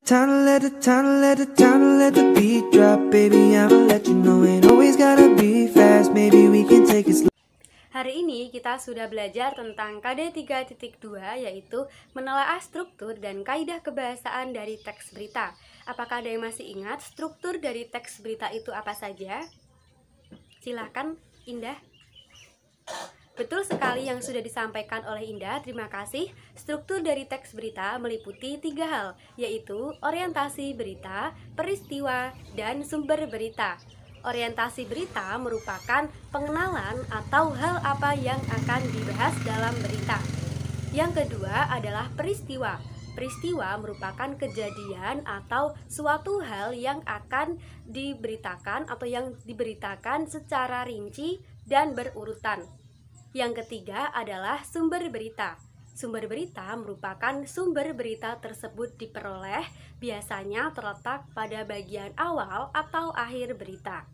Time to let the beat drop, baby. I'ma let you know ain't always gotta be fast. Maybe we can take it slow. Hari ini kita sudah belajar tentang KD 3.2, yaitu menelaah struktur dan kaidah kebahasaan dari teks berita. Apakah ada yang masih ingat struktur dari teks berita itu apa saja? Silahkan, Indah. Betul sekali yang sudah disampaikan oleh Indah, terima kasih. Struktur dari teks berita meliputi 3 hal, yaitu orientasi berita, peristiwa, dan sumber berita. Orientasi berita merupakan pengenalan atau hal apa yang akan dibahas dalam berita. Yang kedua adalah peristiwa. Peristiwa merupakan kejadian atau suatu hal yang akan diberitakan atau yang diberitakan secara rinci dan berurutan. Yang ketiga adalah sumber berita. Sumber berita merupakan sumber berita tersebut diperoleh, biasanya terletak pada bagian awal atau akhir berita.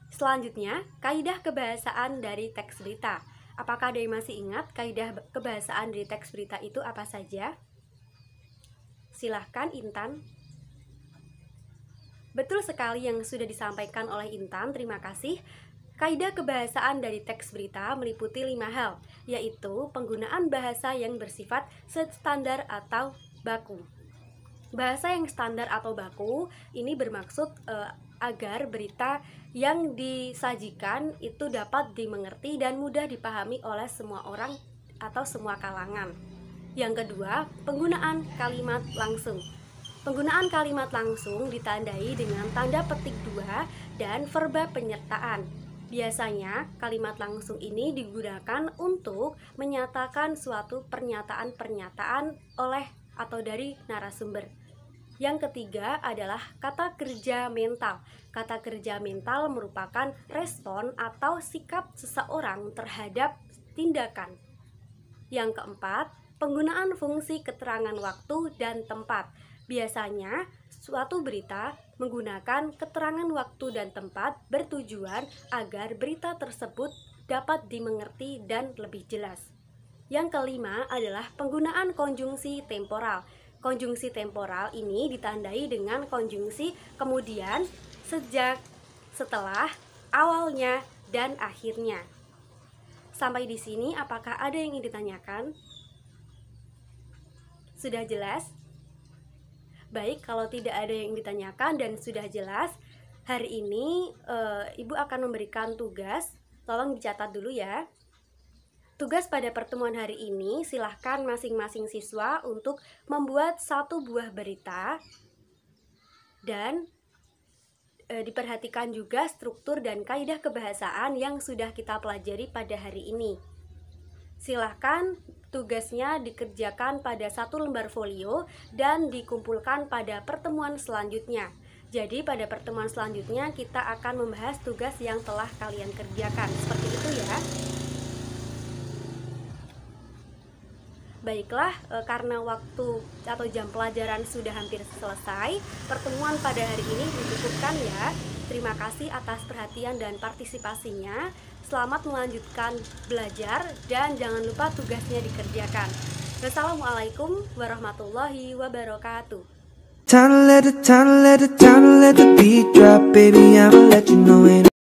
Selanjutnya, kaidah kebahasaan dari teks berita. Apakah ada yang masih ingat kaidah kebahasaan dari teks berita itu apa saja? Silahkan, Intan. Betul sekali yang sudah disampaikan oleh Intan, terima kasih. Kaidah kebahasaan dari teks berita meliputi 5 hal, yaitu penggunaan bahasa yang bersifat standar atau baku. Bahasa yang standar atau baku ini bermaksud agar berita yang disajikan itu dapat dimengerti dan mudah dipahami oleh semua orang atau semua kalangan. Yang kedua, penggunaan kalimat langsung. Penggunaan kalimat langsung ditandai dengan tanda petik 2 dan verba penyertaan. Biasanya, kalimat langsung ini digunakan untuk menyatakan suatu pernyataan-pernyataan oleh atau dari narasumber. Yang ketiga adalah kata kerja mental. Kata kerja mental merupakan respon atau sikap seseorang terhadap tindakan. Yang keempat, penggunaan fungsi keterangan waktu dan tempat. Biasanya, suatu berita menggunakan keterangan waktu dan tempat bertujuan agar berita tersebut dapat dimengerti dan lebih jelas. Yang kelima adalah penggunaan konjungsi temporal. Konjungsi temporal ini ditandai dengan konjungsi kemudian, sejak, setelah, awalnya, dan akhirnya. Sampai di sini apakah ada yang ingin ditanyakan? Sudah jelas? Baik, kalau tidak ada yang ditanyakan dan sudah jelas, hari ini Ibu akan memberikan tugas. Tolong dicatat dulu ya. Tugas pada pertemuan hari ini, silahkan masing-masing siswa untuk membuat 1 buah berita. Dan diperhatikan juga struktur dan kaidah kebahasaan yang sudah kita pelajari pada hari ini. Silahkan tugasnya dikerjakan pada 1 lembar folio dan dikumpulkan pada pertemuan selanjutnya. Jadi pada pertemuan selanjutnya kita akan membahas tugas yang telah kalian kerjakan. Seperti itu ya. Baiklah, karena waktu atau jam pelajaran sudah hampir selesai, pertemuan pada hari ini dicukupkan ya. Terima kasih atas perhatian dan partisipasinya. Selamat melanjutkan belajar dan jangan lupa tugasnya dikerjakan. Wassalamualaikum warahmatullahi wabarakatuh. Time to let the beat drop, baby. I'ma let you know ain't